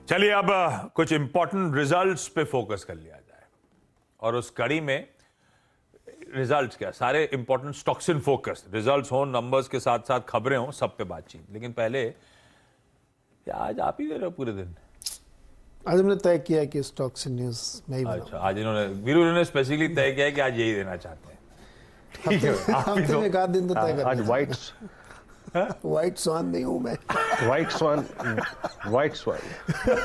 चलिए अब कुछ इंपॉर्टेंट रिजल्ट्स पे फोकस कर लिया जाए और उस कड़ी में रिजल्ट्स क्या, सारे important stocks in focus, results हो, नंबर्स के साथ साथ खबरें हो, सब पे बातचीत। लेकिन पहले आज आप ही दे रहे हो पूरे दिन? आज हमने तय किया है कि स्टॉक्स इन न्यूज मैं ही अच्छा, आज इन्होंने वीरू ने स्पेसिफिकली तय किया है कि आज यही देना चाहते हैं। ठीक है, आप ही हफ्ते दो। में एक आध दिन तो तय कर आज व्हाइट स्वान नहीं हूं मैं। व्हाइट स्वान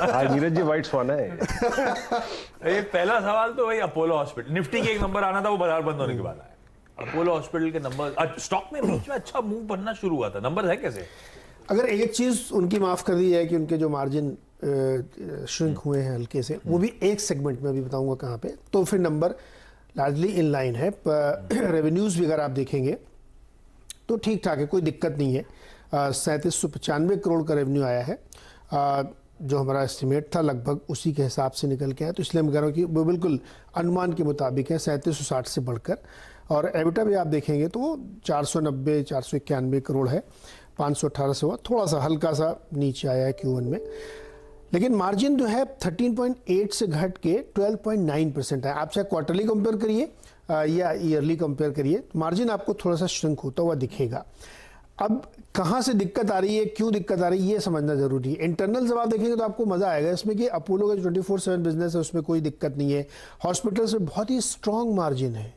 आज नीरज जी व्हाइट स्वान है। ये पहला सवाल तो भाई अपोलो हॉस्पिटल, निफ्टी के एक नंबर आना था, वो बाजार बंद होने के बाद आया। अपोलो हॉस्पिटल के नंबर, स्टॉक में बीच में अच्छा मूव बनना शुरू हुआ था, नंबर है कैसे? अगर एक चीज उनकी माफ कर दी है कि उनके जो मार्जिन श्रिंक हुए हैं हल्के से, वो भी एक सेगमेंट में, भी बताऊंगा कहां पे, तो फिर नंबर लार्जली इन लाइन है। रेवेन्यूज भी अगर आप देखेंगे तो ठीक ठाक है, कोई दिक्कत नहीं है। 3795 करोड़ का रेवेन्यू आया है, जो हमारा एस्टिमेट था लगभग उसी के हिसाब से निकल के आया, तो इसलिए मैं कह रहा हूँ कि वो बिल्कुल अनुमान के मुताबिक है, 3760 से बढ़कर। और एबिटा भी आप देखेंगे तो वो 490 491 करोड़ है, 518 से हुआ, थोड़ा सा हल्का सा नीचे आया है Q1 में। लेकिन मार्जिन जो है 13.8 से घट के 12.9% है। आप चाहे क्वार्टरली कंपेयर करिए या ईयरली कंपेयर करिए, मार्जिन आपको थोड़ा सा श्रिंक होता हुआ दिखेगा। अब कहाँ से दिक्कत आ रही है, क्यों दिक्कत आ रही है, ये समझना जरूरी है। इंटरनल जब आप देखेंगे तो आपको मजा आएगा इसमें कि अपोलो का 24/7 बिजनेस है, उसमें कोई दिक्कत नहीं है। हॉस्पिटल से बहुत ही स्ट्रांग मार्जिन है।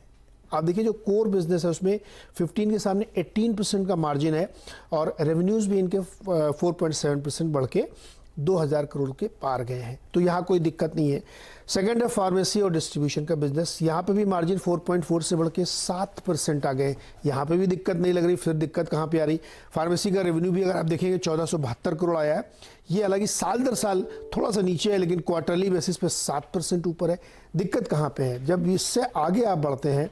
आप देखिए जो कोर बिजनेस है उसमें 15 के सामने 18% का मार्जिन है, और रेवेन्यूज भी इनके 4.7% बढ़ के 2000 करोड़ के पार गए हैं, तो यहाँ कोई दिक्कत नहीं है। सेकंड है फार्मेसी और डिस्ट्रीब्यूशन का बिजनेस, यहाँ पे भी मार्जिन 4.4 से बढ़ के 7% आ गए, यहाँ पे भी दिक्कत नहीं लग रही। फिर दिक्कत कहाँ पे आ रही? फार्मेसी का रेवेन्यू भी अगर आप देखेंगे 1472 करोड़ आया है। ये हालांकि साल दर साल थोड़ा सा नीचे है, लेकिन क्वार्टरली बेसिस पे 7% ऊपर है। दिक्कत कहाँ पे है? जब इससे आगे आप बढ़ते हैं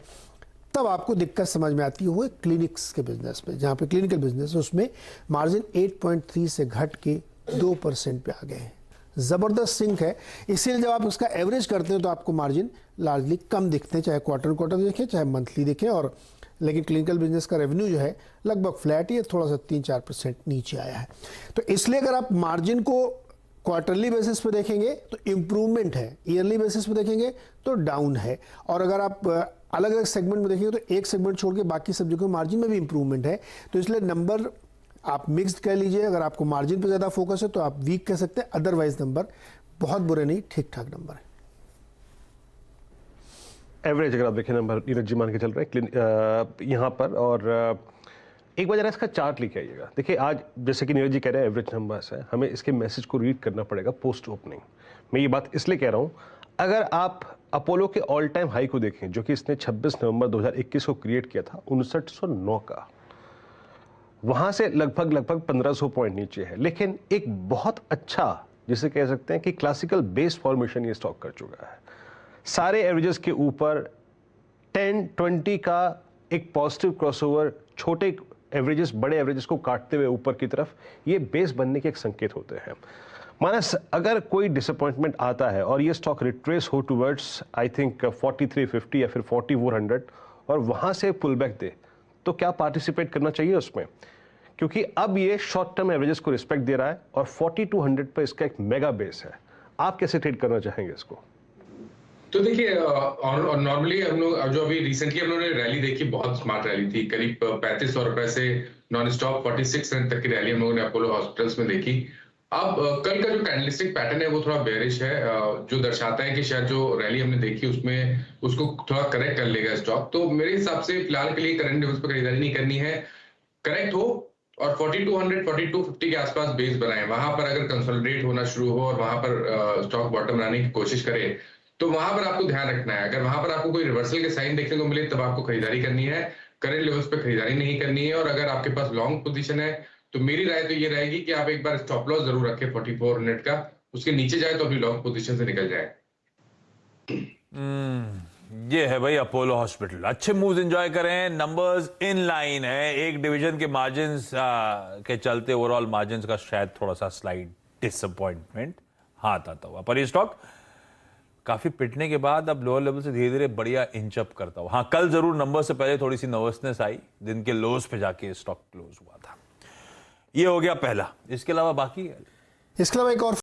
तब आपको दिक्कत समझ में आती है, वो क्लिनिक्स के बिजनेस में, जहाँ पे क्लिनिकल बिजनेस है उसमें मार्जिन 8.3 से घट के 2% पे आ गए हैं। जबरदस्त सिंक है, इसीलिए जब आप उसका एवरेज करते हैं तो आपको मार्जिन लार्जली कम दिखते हैं, चाहे क्वार्टर क्वार्टर देखें चाहे मंथली देखें। और लेकिन क्लिनिकल बिजनेस का रेवेन्यू जो है लगभग फ्लैट ही है, थोड़ा सा 3-4% नीचे आया है। तो इसलिए अगर आप मार्जिन को क्वार्टरली बेसिस पे देखेंगे तो इम्प्रूवमेंट है, ईयरली बेसिस पे देखेंगे तो डाउन है। और अगर आप अलग अलग सेगमेंट में देखेंगे तो एक सेगमेंट छोड़ के बाकी सब जगह मार्जिन में भी इम्प्रूवमेंट है। तो इसलिए नंबर आप मिक्स्ड कह लीजिए, अगर आपको मार्जिन पे ज्यादा फोकस है तो आप वीक कह सकते हैं, अदरवाइज नंबर बहुत बुरे नहीं, ठीक ठाक नंबर है। एवरेज अगर आप देखें नंबर नीरज जी मान के चल रहे हैं यहाँ पर। और एक बार जरा इसका चार्ट लेके आइएगा। देखिए आज जैसे कि नीरज जी कह रहे हैं एवरेज नंबर्स है, हमें इसके मैसेज को रीड करना पड़ेगा पोस्ट ओपनिंग। मैं ये बात इसलिए कह रहा हूँ, अगर आप अपोलो के ऑल टाइम हाई को देखें जो कि इसने 26 नवंबर 2021 को क्रिएट किया था 5909 का, वहां से लगभग 1500 पॉइंट नीचे है। लेकिन एक बहुत अच्छा, जिसे कह सकते हैं कि क्लासिकल बेस फॉर्मेशन ये स्टॉक कर चुका है। सारे एवरेजेस के ऊपर 10-20 का एक पॉजिटिव क्रॉसओवर, छोटे एवरेजेस बड़े एवरेजेस को काटते हुए ऊपर की तरफ, ये बेस बनने के एक संकेत होते हैं। मानस अगर कोई डिसअपॉइंटमेंट आता है और ये स्टॉक रिट्रेस हो टुवर्ड्स आई थिंक 4350 या फिर 4400 और वहां से पुल बैक दे, तो क्या पार्टिसिपेट करना चाहिए उसमें? क्योंकि अब ये शॉर्ट टर्म एवरेजेस को रिस्पेक्ट दे रहा है और 4200 पर इसका एक मेगा बेस है। आप कैसे ट्रेड करना चाहेंगे इसको? तो देखिए, नॉर्मली हम लोग जो अभी रिसेंटली हम लोगों ने रैली देखी, बहुत स्मार्ट रैली थी, करीब 3500 रुपए से नॉन स्टॉप 46 रन तक की रैली हम लोगों ने अपोलो हॉस्पिटल्स में देखी। अब कल का जो कैंडलस्टिक पैटर्न है वो थोड़ा बेयरिश है, जो दर्शाता है कि शायद जो रैली हमने देखी उसमें उसको थोड़ा करेक्ट कर लेगा स्टॉक। तो मेरे हिसाब से फिलहाल के लिए करंट लेवल्स पर खरीदारी नहीं करनी है। करेक्ट हो और 4200 4250 के आसपास बेस बनाए, वहां पर अगर कंसोलिडेट होना शुरू हो और वहां पर स्टॉक बॉटम बनाने की कोशिश करे, तो वहां पर आपको ध्यान रखना है। अगर वहां पर आपको कोई रिवर्सल के साइन देखने को मिले तब आपको खरीदारी करनी है, करंट लेवल्स पे खरीदारी नहीं करनी है। और अगर आपके पास लॉन्ग पोजीशन है तो मेरी राय तो ये रहेगी कि आप एक बार स्टॉप लॉस जरूर रखें 4400 का, उसके नीचे जाए तो अभी लॉन्ग पोजीशन से निकल जाए। ये है भाई अपोलो हॉस्पिटल, अच्छे मूव्स एंजॉय करें, नंबर्स इन लाइन है। एक डिवीजन के मार्जिन्स के चलते ओवरऑल मार्जिन्स का शायद थोड़ा सा स्लाइड डिसअपॉइंटमेंट हाथ आता हुआ, पर ये स्टॉक काफी पिटने के बाद अब लोअर लेवल से धीरे धीरे बढ़िया इंचअप करता हुआ। हाँ, कल जरूर नंबर से पहले थोड़ी सी नर्वसनेस आई, दिन के लोज पे जाके स्टॉक क्लोज हुआ था। ये हो गया पहला। इसके अलावा बाकी इसके अलावा एक और